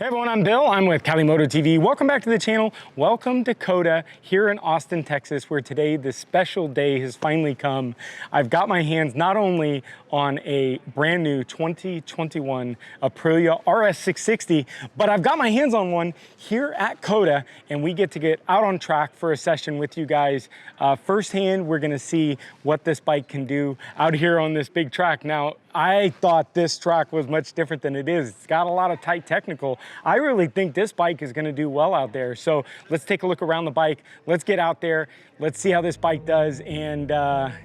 Hey everyone, I'm Bill. I'm with Cali Moto TV. Welcome back to the channel. Welcome to COTA here in Austin, Texas, where today this special day has finally come. I've got my hands not only on a brand new 2021 Aprilia RS 660, but I've got my hands on one here at COTA, and we get to get out on track for a session with you guys. Firsthand, we're gonna see what this bike can do out here on this big track. Now, I thought this track was much different than it is. It's got a lot of tight technical. I really think this bike is gonna do well out there. So let's take a look around the bike. Let's get out there. Let's see how this bike does and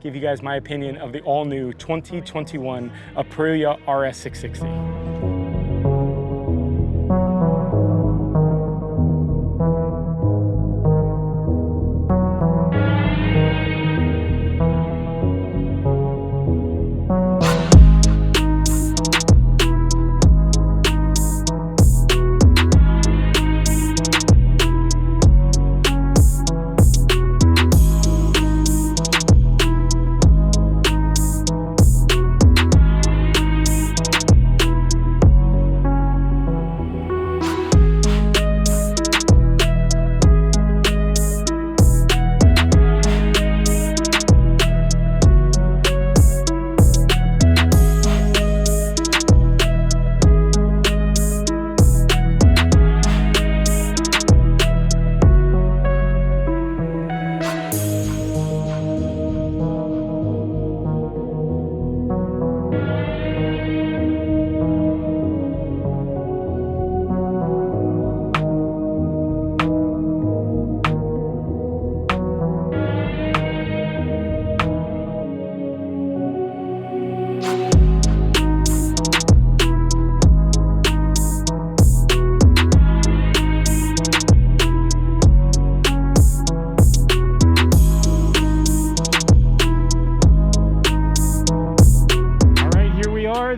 give you guys my opinion of the all new 2021 Aprilia RS 660.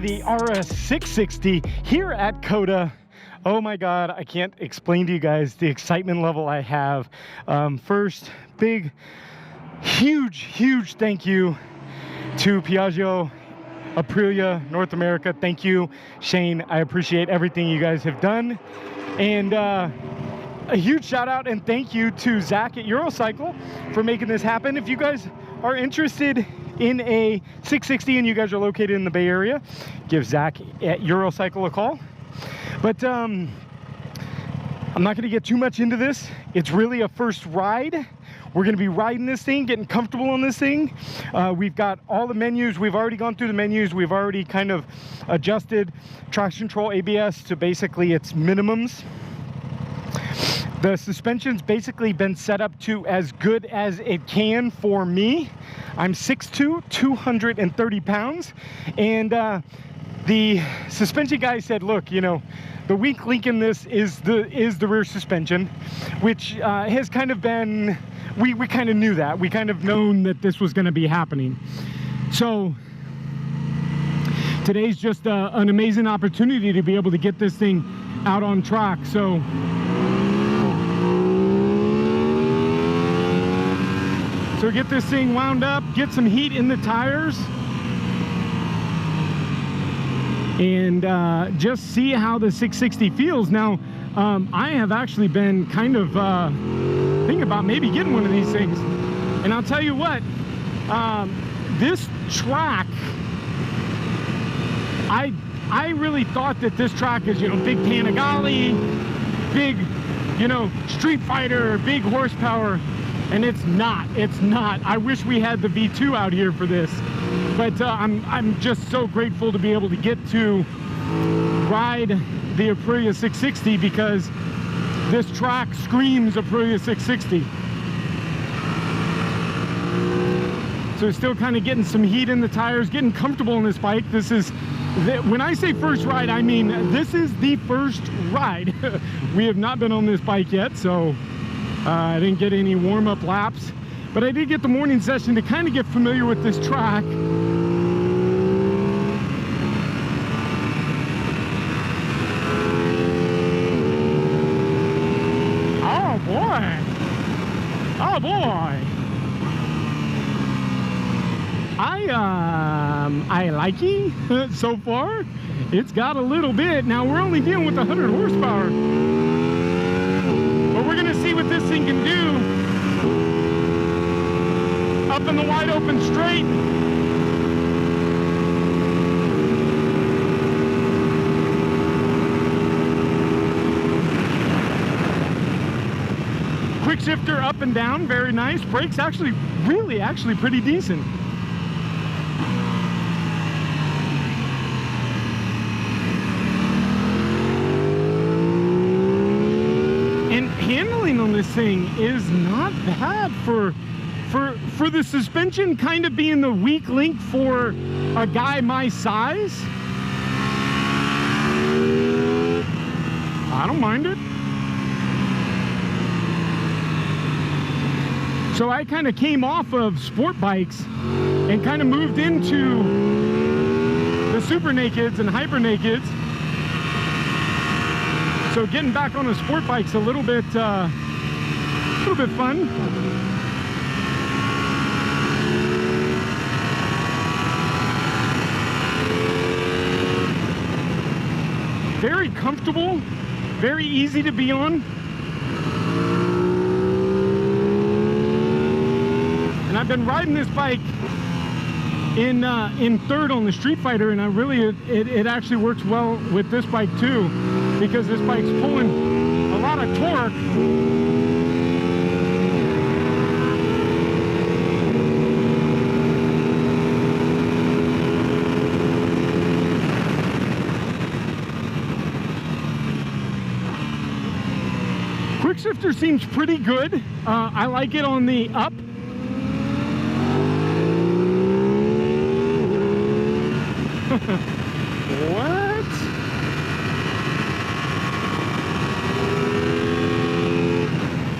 The RS 660 here at COTA. Oh my God, I can't explain to you guys the excitement level I have. First, big, huge thank you to Piaggio Aprilia North America. Thank you, Shane. I appreciate everything you guys have done. And a huge shout out and thank you to Zach at Eurocycle for making this happen. If you guys are interested in a 660 and you guys are located in the Bay Area, give Zach at Eurocycle a call. But I'm not going to get too much into this. It's really a first ride. We're going to be riding this thing, getting comfortable on this thing. We've got all the menus. We've already gone through the menus. We've already kind of adjusted traction control, ABS to basically its minimums. The suspension's basically been set up to as good as it can for me. I'm 6'2", 230 pounds. And the suspension guy said, look, you know, the weak link in this is the rear suspension, which has kind of been, we kind of knew that. We kind of known that this was gonna be happening. So today's just an amazing opportunity to be able to get this thing out on track. So get this thing wound up, get some heat in the tires, and just see how the 660 feels. Now, I have actually been kind of thinking about maybe getting one of these things. And I'll tell you what, this track, I really thought that this track is, you know, big Panigale, big, you know, Street Fighter, big horsepower. And it's not. I wish we had the V2 out here for this, but I'm just so grateful to be able to get to ride the Aprilia 660 because this track screams Aprilia 660. So still kind of getting some heat in the tires, getting comfortable on this bike. This is, when I say first ride, I mean this is the first ride. We have not been on this bike yet, so I didn't get any warm-up laps, but I did get the morning session to kind of get familiar with this track. Oh boy! Oh boy! I like it so far. It's got a little bit. Now we're only dealing with 100 horsepower, but we're gonna see what this thing can do up in the wide open straight. Quick shifter up and down, very nice. Brakes actually, actually pretty decent. Handling on this thing is not bad for the suspension kind of being the weak link for a guy my size. I don't mind it. So I kind of came off of sport bikes and kind of moved into the super nakeds and hyper nakeds. So getting back on a sport bike's a little bit fun. Very comfortable, very easy to be on. And I've been riding this bike in third on the Street Fighter, and it actually works well with this bike too, because this bike's pulling a lot of torque. Quick shifter seems pretty good. I like it on the up. What?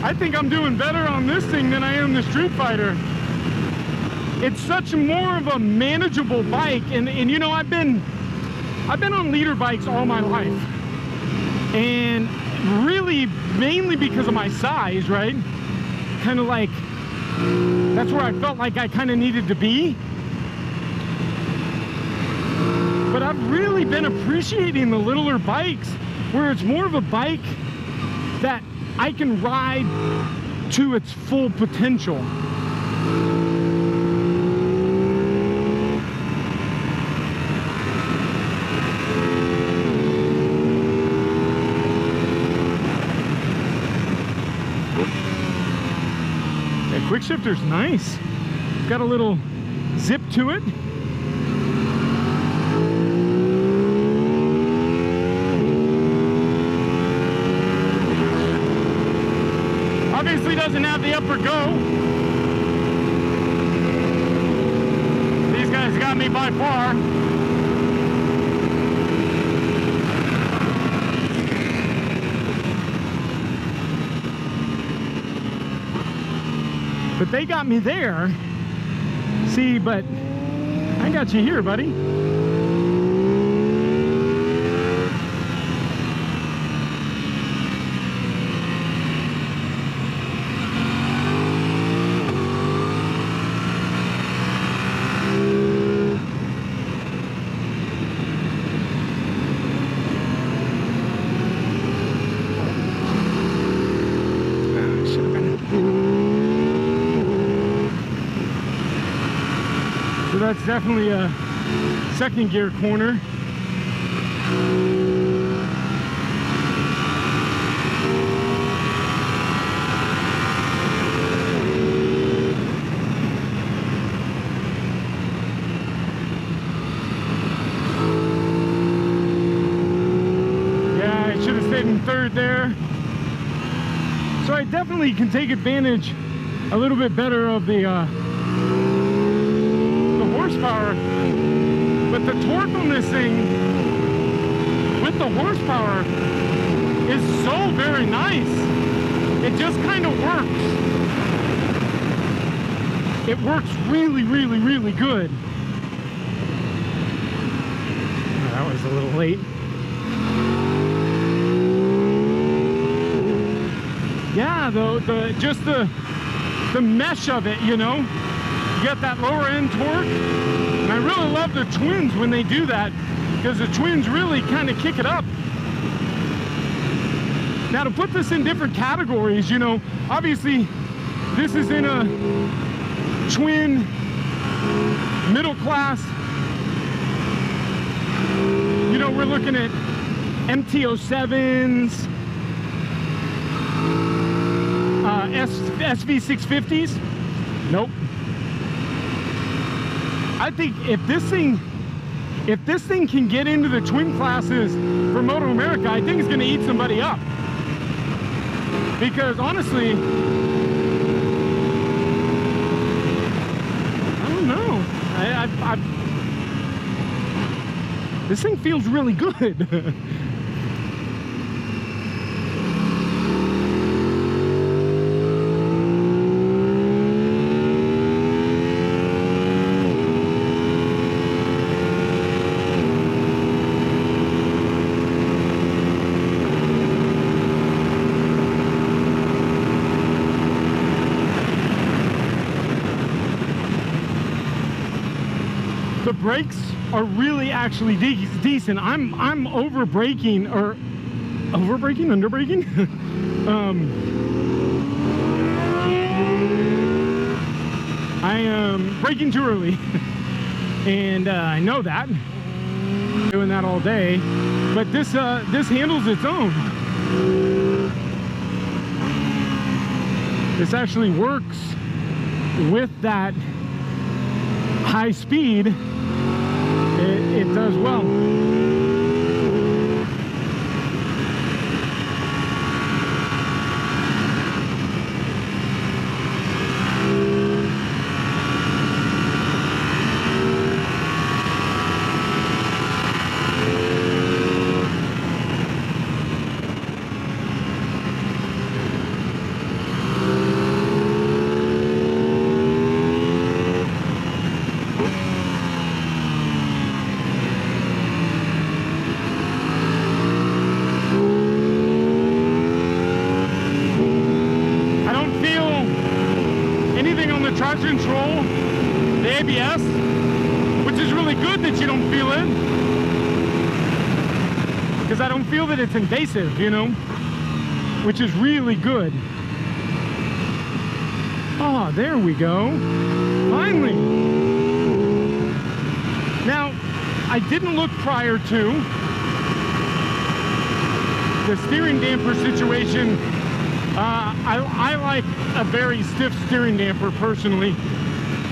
I think I'm doing better on this thing than I am the Street Fighter. It's such more of a manageable bike, and you know, I've been on leader bikes all my life, and really mainly because of my size, right? Kind of like that's where I felt like I kind of needed to be. But I've really been appreciating the littler bikes, where it's more of a bike that I can ride to its full potential. That quick shifter's nice. Got a little zip to it. Obviously doesn't have the upper go. These guys got me by far. But they got me there. See, but I got you here, buddy. So that's definitely a second gear corner. Yeah, I should have stayed in third there. So I definitely can take advantage a little bit better of the horsepower, but the torque on this thing with the horsepower is so very nice. It just kind of works. It works really, really, really good. Oh, that was a little late. Yeah, just the mesh of it, you know. You got that lower end torque, and I really love the twins when they do that. because the twins really kind of kick it up. Now, to put this in different categories, you know, obviously this is in a twin middle class. You know, we're looking at MT-07s, SV650s. Nope. I think if this thing can get into the twin classes for Moto America, I think it's going to eat somebody up. Because honestly, I don't know. This thing feels really good. The brakes are really actually decent. I'm over braking or under braking. I am braking too early, and I know that. Doing that all day, but this handles its own. This actually works with that high speed. It does well. Traction control, the ABS, which is really good that you don't feel it, because I don't feel that it's invasive, you know, which is really good. Oh, there we go. Finally. Now, I didn't look prior to the steering damper situation. I like a very stiff steering damper personally,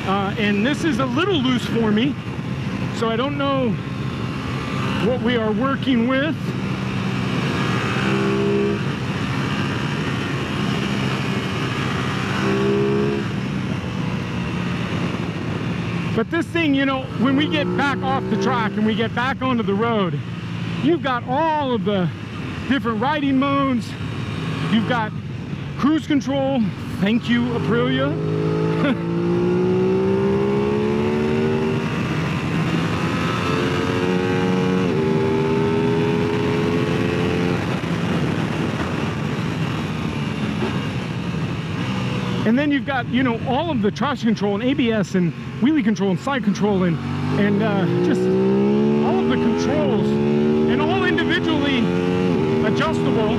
and this is a little loose for me, so I don't know what we are working with. But this thing, you know, when we get back off the track and we get back onto the road, you've got all of the different riding modes. You've got cruise control. Thank you, Aprilia. And then you've got, you know, all of the traction control and ABS and wheelie control and side control and just all of the controls, and all individually adjustable.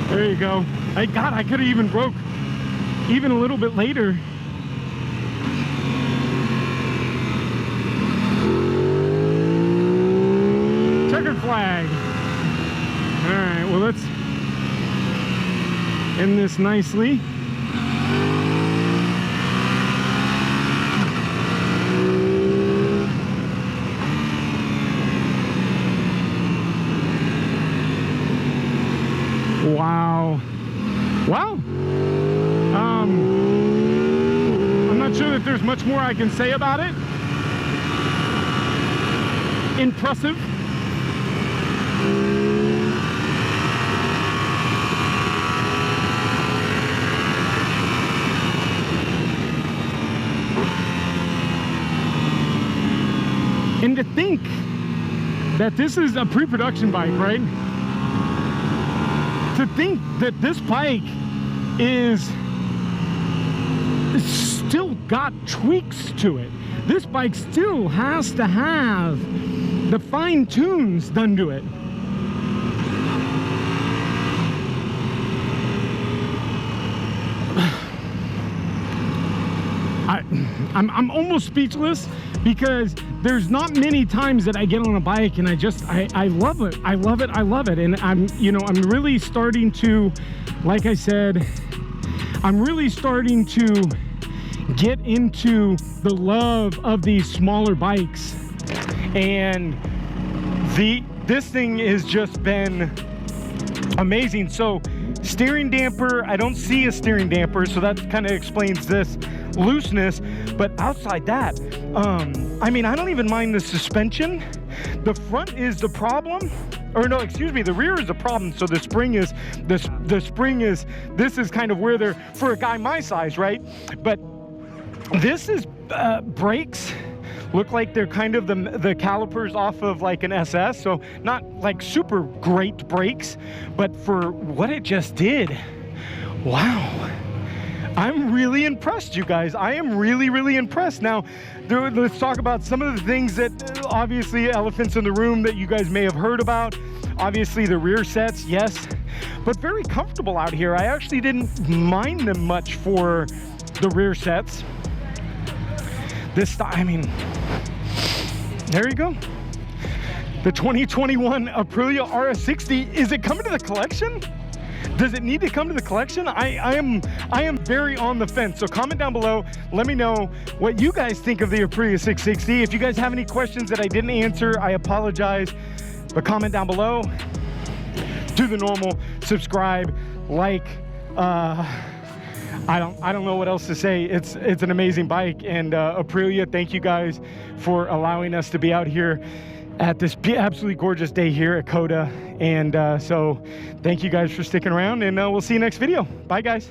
There you go. God, I could have even broke even a little bit later. Checkered flag. All right, well, let's end this nicely. Wow. Well, I'm not sure that there's much more I can say about it. Impressive. And to think that this is a pre-production bike, right? To think that this bike is still got tweaks to it. This bike still has to have the fine tunes done to it. I'm almost speechless, because there's not many times that I get on a bike and I love it. I love it. I love it. And I'm really starting to, like I said, I'm really starting to get into the love of these smaller bikes. And this thing has just been amazing. So steering damper, I don't see a steering damper, so that kind of explains this looseness. But outside that, I mean, I don't even mind the suspension. The front is the problem, or no, excuse me, the rear is the problem. So the spring is this is kind of where they're, for a guy my size, right? But this is brakes look like they're kind of the calipers off of like an SS, so not like super great brakes, but for what it just did, wow. I'm really impressed, you guys. I am really, really impressed. Now, let's talk about some of the things that, obviously, elephants in the room that you guys may have heard about. Obviously, the rear sets, yes, but very comfortable out here. I actually didn't mind them much for the rear sets. I mean, there you go. The 2021 Aprilia RS60, is it coming to the collection? Does it need to come to the collection? I am very on the fence. So comment down below. Let me know what you guys think of the Aprilia 660. If you guys have any questions that I didn't answer, I apologize. But comment down below. Do the normal. Subscribe, like. I don't know what else to say. It's an amazing bike. And Aprilia, thank you guys for allowing us to be out here at this absolutely gorgeous day here at COTA. And so thank you guys for sticking around, and we'll see you next video. Bye guys.